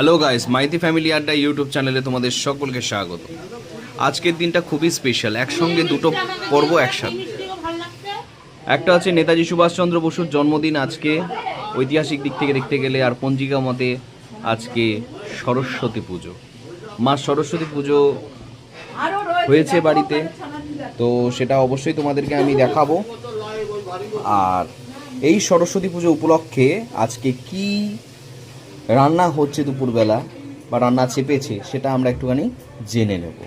Hello guys, Maiti family আড্ডা YouTube চ্যানেলে তোমাদের সকলকে স্বাগত। আজকের দিনটা খুবই স্পেশাল, একসঙ্গে দুটো পর্ব একসাথে। একটা হচ্ছে নেতাজি সুভাষচন্দ্র বসুর জন্মদিন আজকে ঐতিহাসিক দিক থেকে দেখতে গেলে, আর পঞ্জিকা মতে আজকে সরস্বতী পুজো। মা সরস্বতী পুজো হয়েছে বাড়িতে, তো সেটা অবশ্যই তোমাদেরকে আমি দেখাবো। আর এই সরস্বতী পুজো উপলক্ষে আজকে কি রান্না হচ্ছে দুপুরবেলা বা রান্না চেপেছে সেটা আমরা একটুখানি জেনে নেব।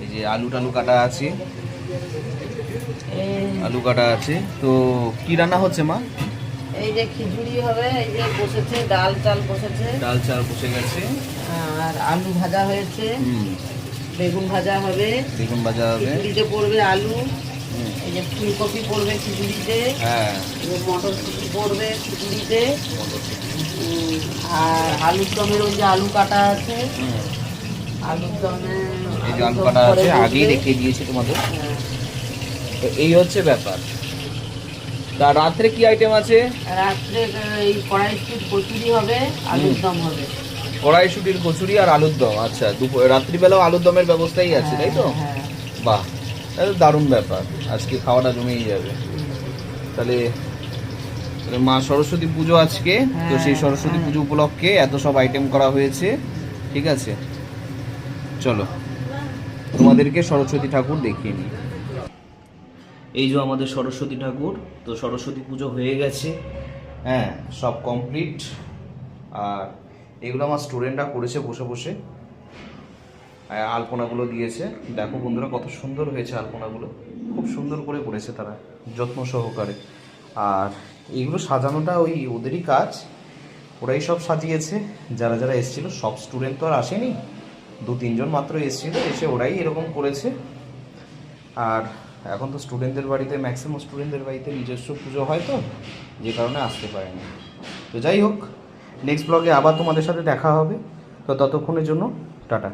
এই যে আলু টালু কাটা আছে, আলু কাটা আছে। তো কি রান্না হচ্ছে মা? এই যে খিচুড়ি হবে, এই যে বসেছে, ডাল চাল বসেছে, ডাল চাল বসে গেছে, আর আলু ভাজা হয়েছে, বেগুন ভাজা হবে, বেগুন ভাজা হবে, খিচুড়িতে পড়বে আলু, এই যে ফুলকপি পড়বে খিচুড়িতে, হ্যাঁ, মটরশুঁটি পড়বে খিচুড়িতে, আর আলুর দমের ওই যে আলু কাটা আছে, আলুর দমে এই যে আলু কাটা আছে, আগেই রেখে দিয়েছি তোমাদের। তো এই হচ্ছে ব্যাপার। তা রাত্রে কি আইটেম আছে? রাত্রে এই কড়াইশুঁটির কচুরি হবে, আলুর দম হবে। কড়াইশুঁটির কচুরি আর আলুর দম। আচ্ছা, রাত্রিবেলাও আলুর দমের ব্যবস্থাই আছে, তাই তো? হ্যাঁ। বাহ, তাহলে দারুণ ব্যাপার, আজকে খাওয়াটা জমেই যাবে। তাহলে মা সরস্বতী পুজো আজকে, তো সেই সরস্বতী পুজো উপলক্ষে এত সব আইটেম করা হয়েছে। ঠিক আছে, চলো তোমাদেরকে সরস্বতী ঠাকুর দেখিয়ে নিই। এই যে আমাদের সরস্বতী ঠাকুর, তো সরস্বতী পুজো হয়ে গেছে, হ্যাঁ, সব কমপ্লিট। আর এগুলো আমার স্টুডেন্টরা করেছে বসে বসে, আলপনাগুলো দিয়েছে। দেখো বন্ধুরা, কত সুন্দর হয়েছে আলপনাগুলো, খুব সুন্দর করে করেছে তারা, যত্ন সহকারে। আর এইগুলো সাজানোটা ওই ওদেরই কাজ, ওরাই সব সাজিয়েছে। যারা যারা এসেছিলো, সব স্টুডেন্ট তো আর আসেনি, 2-3 জন মাত্র এসেছিলো, এসে ওরাই এরকম করেছে। আর এখন তো স্টুডেন্টদের বাড়িতে, ম্যাক্সিমাম স্টুডেন্টদের বাড়িতে নিজস্ব পুজো হয়, তো যে কারণে আসতে পারেনি। তো যাই হোক, নেক্সট ব্লগে আবার তোমাদের সাথে দেখা হবে। তো ততক্ষণের জন্য টাটা।